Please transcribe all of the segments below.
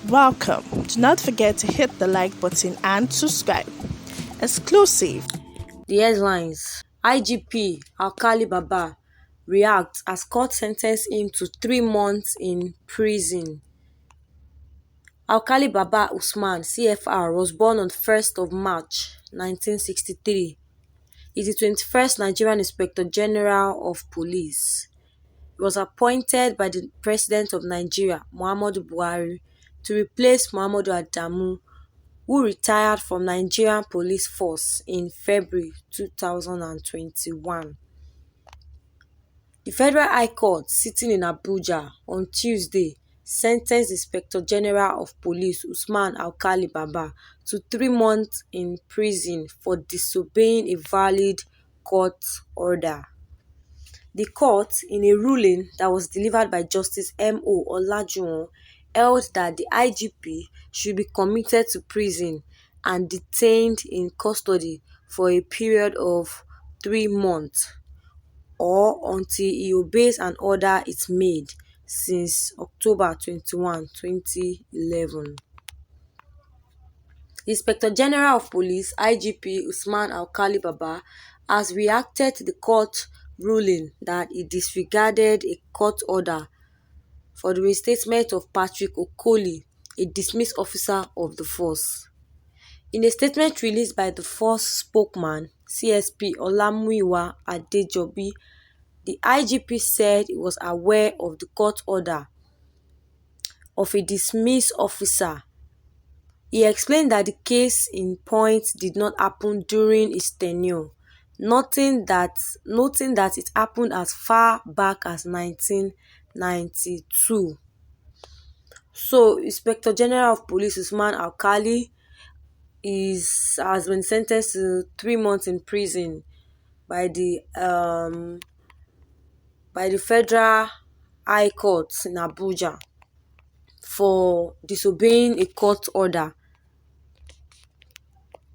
Welcome. Do not forget to hit the like button and subscribe. Exclusive. The headlines: IGP Alkali Baba reacts as court sentenced him to 3 months in prison. Alkali Baba Usman CFR was born on 1st of March 1963. He is the 21st Nigerian Inspector General of Police. He was appointed by the President of Nigeria, Muhammadu Buhari, to replace Muhammadu Adamu, who retired from Nigerian Police Force in February 2021. The Federal High Court, sitting in Abuja on Tuesday, sentenced Inspector General of Police Usman Alkali Baba to 3 months in prison for disobeying a valid court order. The court, in a ruling that was delivered by Justice M.O. Olajuwon, held that the IGP should be committed to prison and detained in custody for a period of 3 months, or until he obeys an order it made since October 21, 2011. The Inspector General of Police, IGP Usman Alkali Baba, has reacted to the court ruling that he disregarded a court order for the reinstatement of Patrick Okoli, a dismissed officer of the force. In a statement released by the force spokesman, CSP Olamuyiwa Adejobi, the IGP said he was aware of the court order of a dismissed officer. He explained that the case in point did not happen during his tenure, noting that it happened as far back as 1992. So, Inspector General of Police Usman Alkali has been sentenced to 3 months in prison by the Federal High Court in Abuja for disobeying a court order.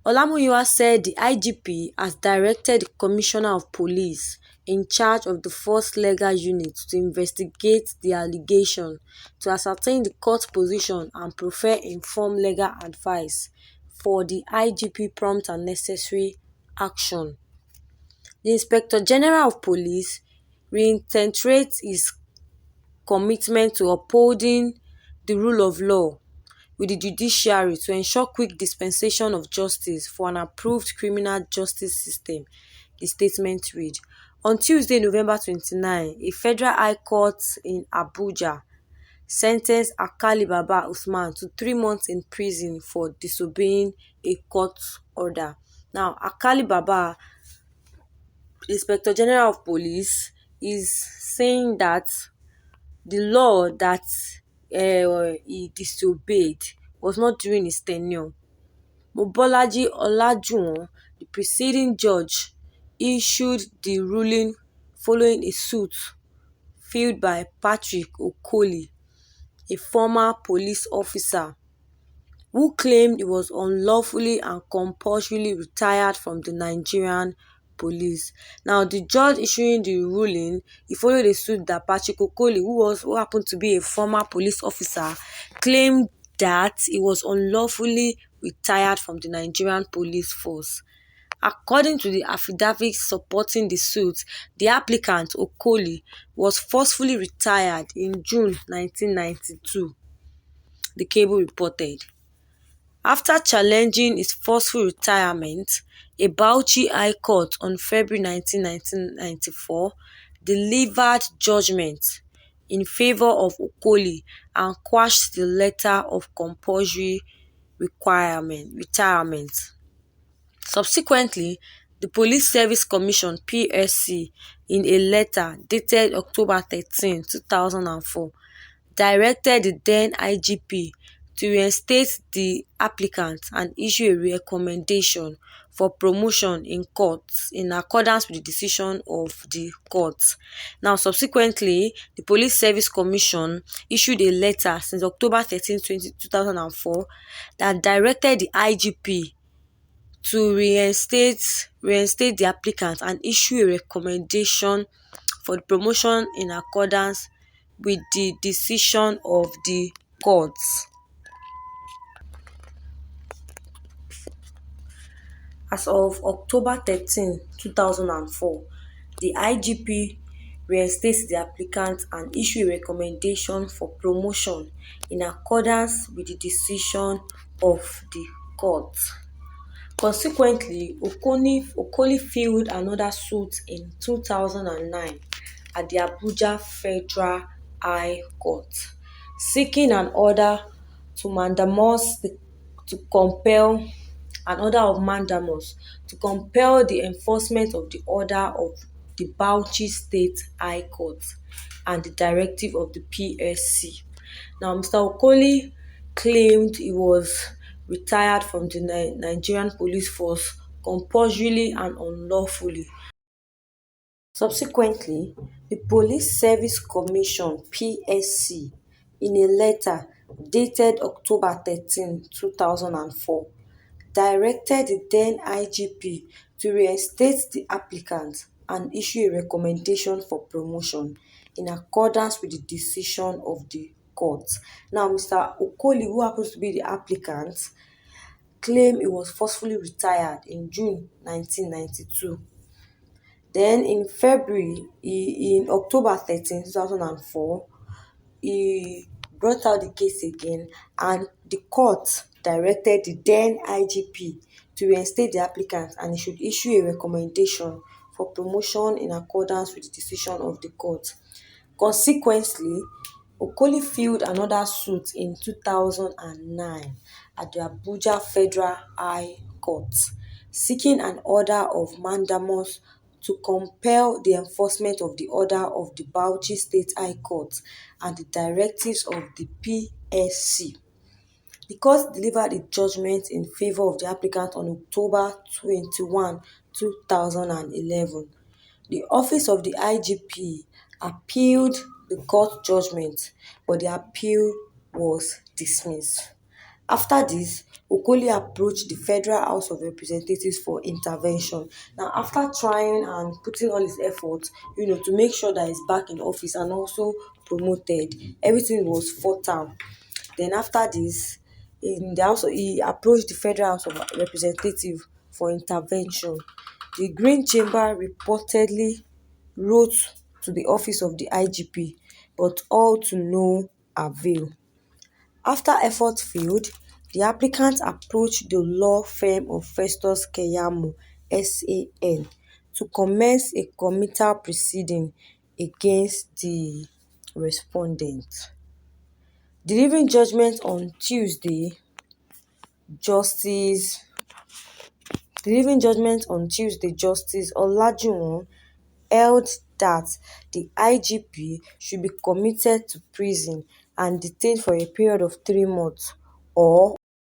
Olamuyiwa said the IGP has directed the Commissioner of Police in charge of the Force Legal Unit to investigate the allegation, to ascertain the court position and prefer informed legal advice for the IGP prompt and necessary action. The Inspector General of Police reiterates his commitment to upholding the rule of law with the judiciary to ensure quick dispensation of justice for an approved criminal justice system, the statement read. On Tuesday, November 29, a Federal High Court in Abuja sentenced Alkali Baba Usman to 3 months in prison for disobeying a court order. Now, Alkali Baba, Inspector General of Police, is saying that the law that he disobeyed was not during his tenure. Mobolaji Olajuwon, the preceding judge, issued the ruling following a suit filed by Patrick Okoli, a former police officer, who claimed he was unlawfully and compulsorily retired from the Nigerian police. Now, the judge issuing the ruling, he followed a suit that Patrick Okoli, who happened to be a former police officer, claimed that he was unlawfully retired from the Nigerian police force. According to the affidavit supporting the suit, the applicant, Okoli, was forcefully retired in June 1992, the Cable reported. After challenging his forceful retirement, a Bauchi High Court on February 19, 1994 delivered judgment in favor of Okoli and quashed the letter of compulsory retirement. Subsequently, the Police Service Commission (PSC), in a letter dated October 13, 2004, directed the then IGP to reinstate the applicant and issue a recommendation for promotion in court in accordance with the decision of the court. Now, subsequently, the Police Service Commission issued a letter since October 13, 2004 that directed the IGP to reinstate the applicant and issue a recommendation for the promotion in accordance with the decision of the courts. As of October 13, 2004, the IGP reinstates the applicant and issue a recommendation for promotion in accordance with the decision of the court. Consequently, Okoli filed another suit in 2009 at the Abuja Federal High Court, seeking an order to mandamus to compel an order of mandamus to compel the enforcement of the order of the Bauchi State High Court and the directive of the PSC. Now, Mr. Okoli claimed he was retired from the Nigerian police force compulsorily and unlawfully. Subsequently, the Police Service Commission (PSC), in a letter dated October 13, 2004, directed the then IGP to reinstate the applicant and issue a recommendation for promotion in accordance with the decision of the court. Now, Mr. Okoli, who happens to be the applicant, claimed he was forcefully retired in June 1992. Then in October 13, 2004, he brought out the case again, and the court directed the then IGP to reinstate the applicant and he should issue a recommendation for promotion in accordance with the decision of the court. Consequently, Okoli filed another suit in 2009 at the Abuja Federal High Court, seeking an order of mandamus to compel the enforcement of the order of the Bauchi State High Court and the directives of the PSC. The court delivered a judgment in favor of the applicant on October 21, 2011. The office of the IGP appealed the court judgment, but the appeal was dismissed. After this, Okoli approached the Federal House of Representatives for intervention. Now, after trying and putting all his efforts, to make sure that he's back in office and also promoted, everything was fertile. Then after this, he approached the Federal House of Representatives for intervention. The Green Chamber reportedly wrote to the office of the IGP, but all to no avail. After efforts failed, the applicant approached the law firm of Festus Keyamo, SAN, to commence a committal proceeding against the respondent. Delivering judgment on Tuesday, Justice Olajuwon held that the IGP should be committed to prison and detained for a period of 3 months, or